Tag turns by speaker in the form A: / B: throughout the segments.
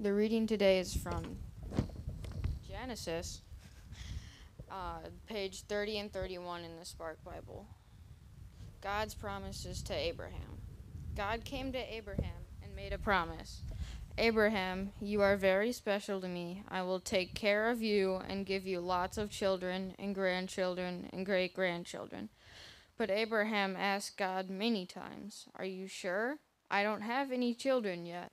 A: The reading today is from Genesis, page 30 and 31 in the Spark Bible. God's promises to Abraham. God came to Abraham and made a promise. Abraham, you are very special to me. I will take care of you and give you lots of children and grandchildren and great-grandchildren. But Abraham asked God many times, "Are you sure? I don't have any children yet."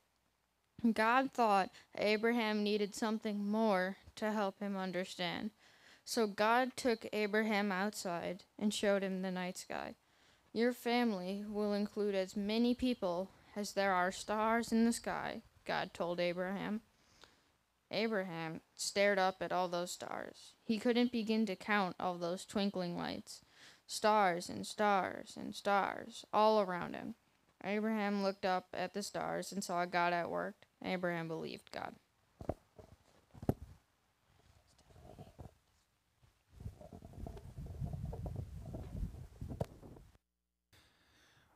A: God thought Abraham needed something more to help him understand. So God took Abraham outside and showed him the night sky. Your family will include as many people as there are stars in the sky, God told Abraham. Abraham stared up at all those stars. He couldn't begin to count all those twinkling lights. Stars and stars and stars all around him. Abraham looked up at the stars and saw God at work. Abraham believed God.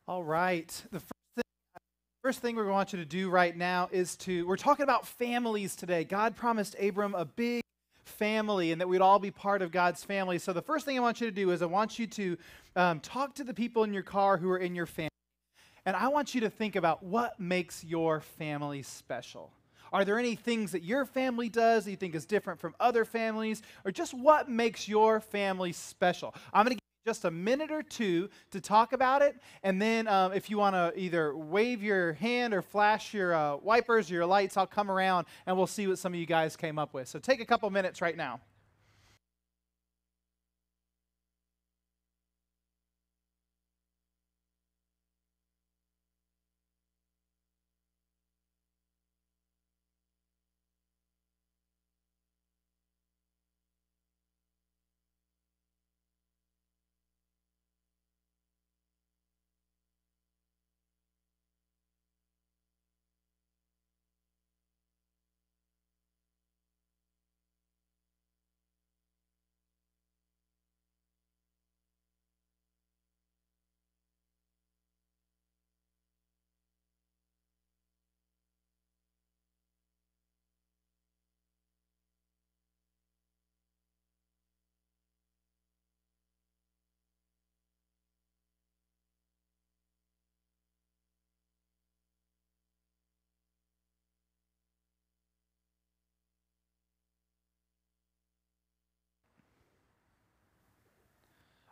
B: All right. The first thing we want you to do right now is we're talking about families today. God promised Abram a big family and that we'd all be part of God's family. So the first thing I want you to do is I want you to talk to the people in your car who are in your family. And I want you to think about what makes your family special. Are there any things that your family does that you think is different from other families? Or just what makes your family special? I'm going to give you just a minute or two to talk about it. And then if you want to either wave your hand or flash your wipers or your lights, I'll come around and we'll see what some of you guys came up with. So take a couple minutes right now.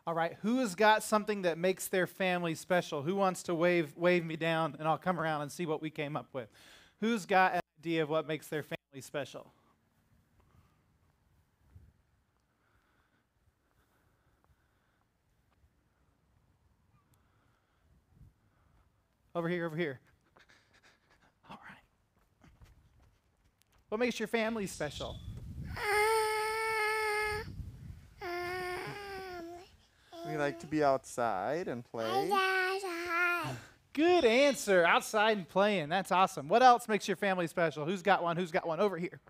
B: All right, who has got something that makes their family special? Who wants to wave me down, and I'll come around and see what we came up with. Who's got an idea of what makes their family special? Over here, over here. All right. What makes your family special?
C: We like to be outside and play.
B: Good answer. Outside and playing. That's awesome. What else makes your family special? Who's got one? Who's got one? Over here.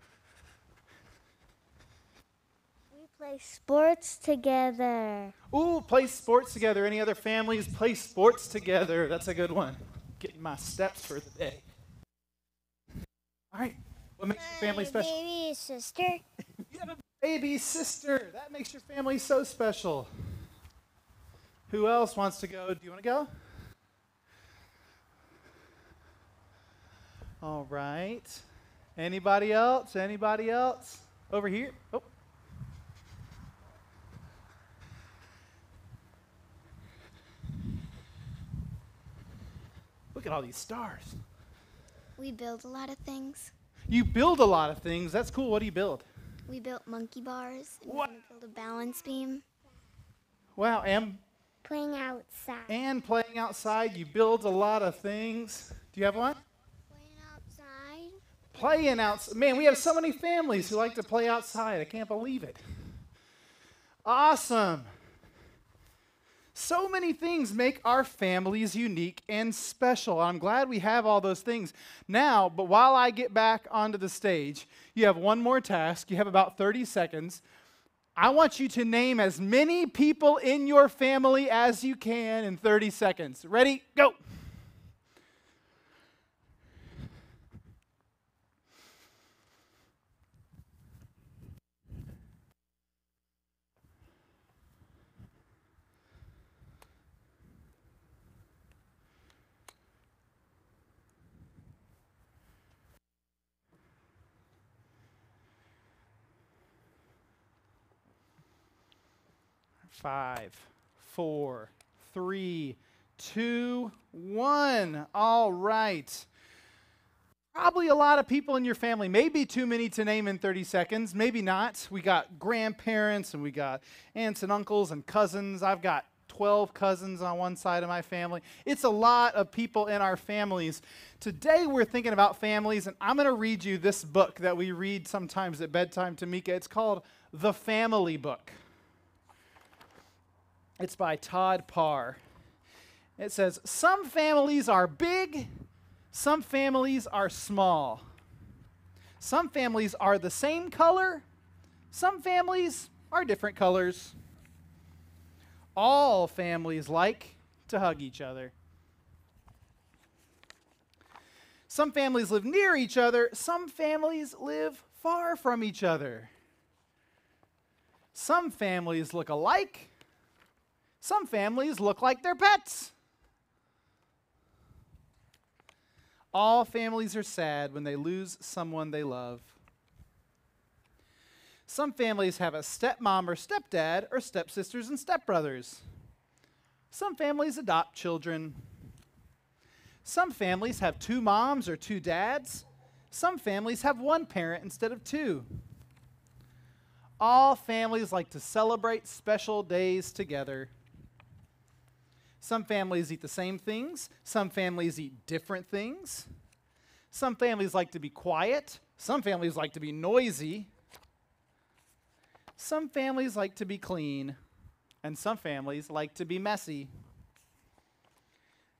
D: We play sports together.
B: Ooh, play sports together. Any other families play sports together? That's a good one. Getting my steps for the day. All right. What makes your family special?
D: Baby sister.
B: You have a baby sister. That makes your family so special. Who else wants to go? Do you want to go? All right. Anybody else? Anybody else? Over here. Oh. Look at all these stars.
D: We build a lot of things.
B: You build a lot of things. That's cool. What do you build?
D: We built monkey bars. And
B: What?
D: we're gonna build a balance beam.
B: Wow, and
D: Playing outside.
B: playing outside. You build a lot of things. Do you have one?
D: Playing outside.
B: Playing outside. Man, we have so many families who like to play outside. I can't believe it. Awesome. So many things make our families unique and special. I'm glad we have all those things now, but while I get back onto the stage, you have one more task. You have about 30 seconds. I want you to name as many people in your family as you can in 30 seconds. Ready? Go. 5, 4, 3, 2, 1. All right. Probably a lot of people in your family, maybe too many to name in 30 seconds, maybe not. We got grandparents and we got aunts and uncles and cousins. I've got 12 cousins on one side of my family. It's a lot of people in our families. Today we're thinking about families, and I'm going to read you this book that we read sometimes at bedtime to Mika. It's called The Family Book. It's by Todd Parr. It says, some families are big, some families are small. Some families are the same color, some families are different colors. All families like to hug each other. Some families live near each other, some families live far from each other. Some families look alike, some families look like their pets. All families are sad when they lose someone they love. Some families have a stepmom or stepdad or stepsisters and stepbrothers. Some families adopt children. Some families have 2 moms or 2 dads. Some families have 1 parent instead of 2. All families like to celebrate special days together. Some families eat the same things. Some families eat different things. Some families like to be quiet. Some families like to be noisy. Some families like to be clean. And some families like to be messy.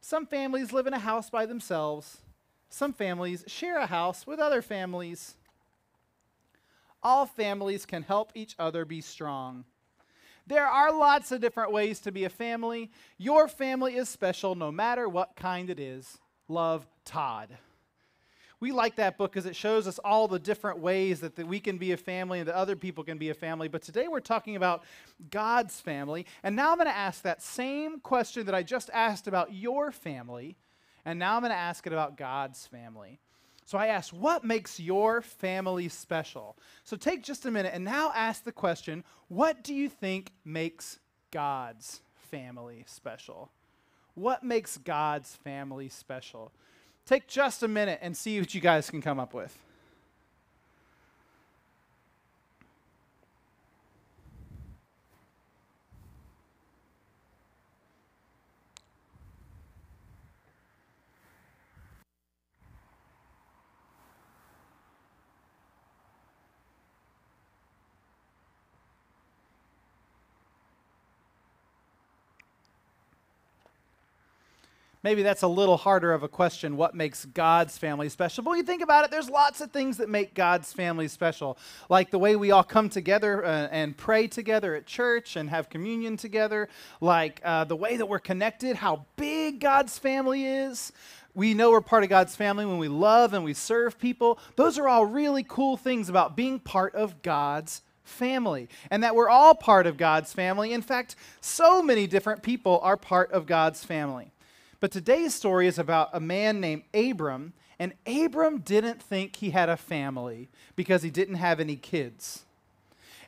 B: Some families live in a house by themselves. Some families share a house with other families. All families can help each other be strong. There are lots of different ways to be a family. Your family is special no matter what kind it is. Love, Todd. We like that book because it shows us all the different ways that we can be a family and that other people can be a family. But today we're talking about God's family. And now I'm going to ask that same question that I just asked about your family. And now I'm going to ask it about God's family. So I asked, what makes your family special? So take just a minute and now ask the question, what do you think makes God's family special? What makes God's family special? Take just a minute and see what you guys can come up with. Maybe that's a little harder of a question, what makes God's family special? But when you think about it, there's lots of things that make God's family special, like the way we all come together and pray together at church and have communion together, like the way that we're connected, how big God's family is. We know we're part of God's family when we love and we serve people. Those are all really cool things about being part of God's family, and that we're all part of God's family. In fact, so many different people are part of God's family. But today's story is about a man named Abram, and Abram didn't think he had a family because he didn't have any kids.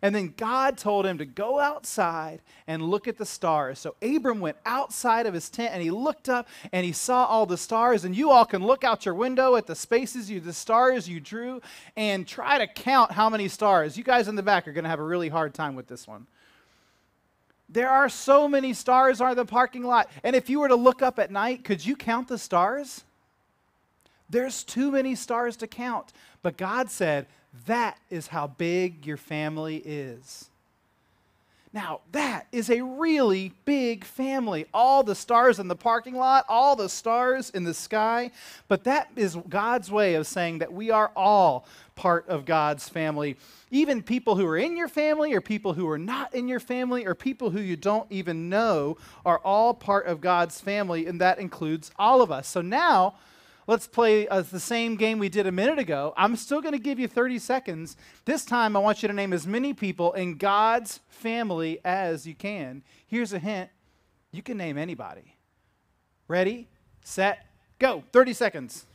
B: And then God told him to go outside and look at the stars. So Abram went outside of his tent and he looked up and he saw all the stars. And you all can look out your window at the the stars you drew, and try to count how many stars. You guys in the back are going to have a really hard time with this one. There are so many stars on the parking lot. And if you were to look up at night, could you count the stars? There's too many stars to count. But God said, that is how big your family is. Now, that is a really big family. All the stars in the parking lot, all the stars in the sky. But that is God's way of saying that we are all part of God's family. Even people who are in your family, or people who are not in your family, or people who you don't even know are all part of God's family, and that includes all of us. So now, let's play the same game we did a minute ago. I'm still going to give you 30 seconds. This time, I want you to name as many people in God's family as you can. Here's a hint. You can name anybody. Ready, set, go. 30 seconds.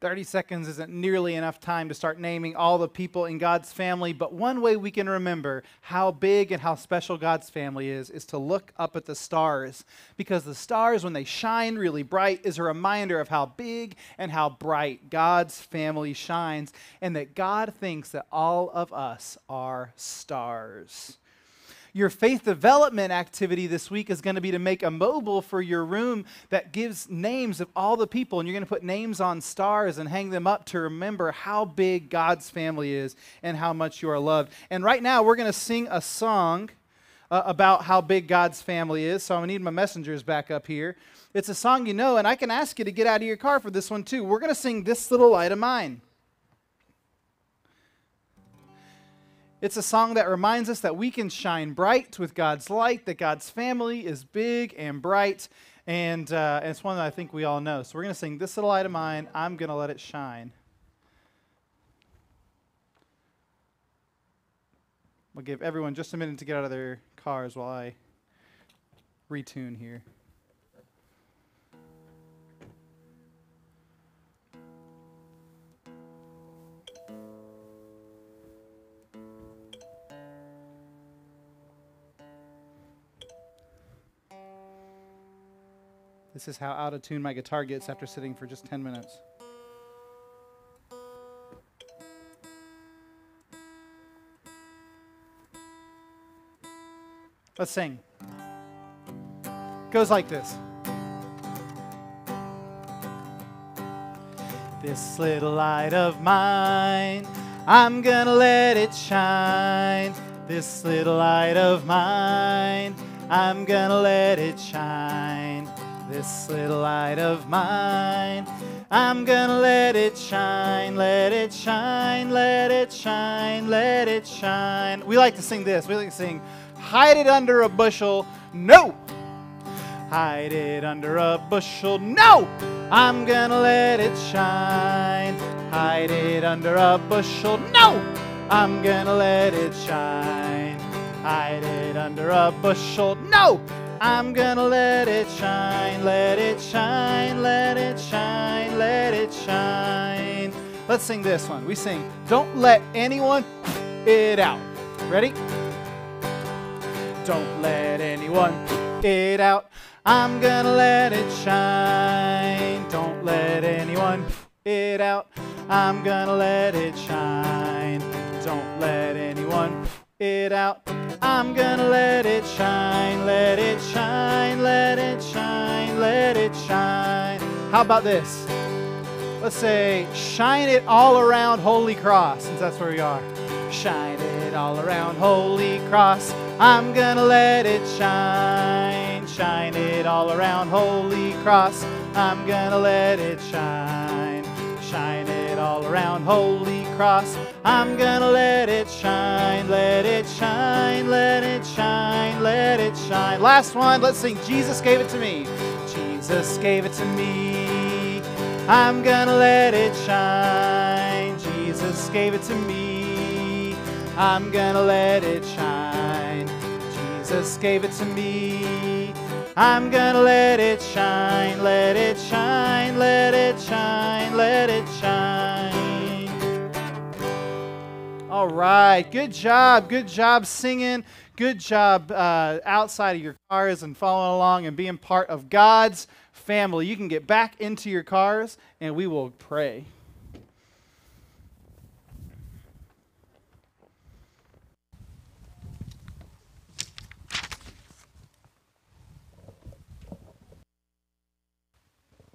B: 30 seconds isn't nearly enough time to start naming all the people in God's family, but one way we can remember how big and how special God's family is to look up at the stars. Because the stars, when they shine really bright, is a reminder of how big and how bright God's family shines, and that God thinks that all of us are stars. Your faith development activity this week is going to be to make a mobile for your room that gives names of all the people, and you're going to put names on stars and hang them up to remember how big God's family is and how much you are loved. And right now, we're going to sing a song about how big God's family is, so I'm going to need my messengers back up here. It's a song you know, and I can ask you to get out of your car for this one too. We're going to sing This Little Light of Mine. It's a song that reminds us that we can shine bright with God's light, that God's family is big and bright, and it's one that I think we all know. So we're going to sing This Little Light of Mine, I'm going to let it shine. We'll give everyone just a minute to get out of their cars while I retune here. This is how out of tune my guitar gets after sitting for just 10 minutes. Let's sing. Goes like this. This little light of mine, I'm gonna let it shine. This little light of mine, I'm gonna let it shine. This little light of mine, I'm gonna let it shine, let it shine, let it shine, let it shine. We like to sing this. We like to sing, hide it under a bushel, no! Hide it under a bushel, no! I'm gonna let it shine. Hide it under a bushel, no! I'm gonna let it shine. Hide it under a bushel, no! I'm gonna let it shine, let it shine, let it shine, let it shine. Let's sing this one. We sing, don't let anyone it out. Ready? Don't let anyone it out. I'm gonna let it shine. Don't let anyone it out. I'm gonna let it shine. Don't let anyone it out. I'm gonna let it shine, let it shine, let it shine, let it shine. How about this? Let's say, shine it all around Holy Cross, since that's where we are. Shine it all around Holy Cross. I'm gonna let it shine. Shine it all around Holy Cross. I'm gonna let it shine. Shine it all around Holy Cross. I'm gonna let it shine, let it shine, let it shine, let it shine. Last one, let's sing Jesus Gave It to Me. Jesus gave it to me. I'm gonna let it shine. Jesus gave it to me. I'm gonna let it shine. Jesus gave it to me. I'm gonna let it shine, let it shine, let it shine, let it shine. All right, good job singing. Good job outside of your cars and following along and being part of God's family. You can get back into your cars and we will pray.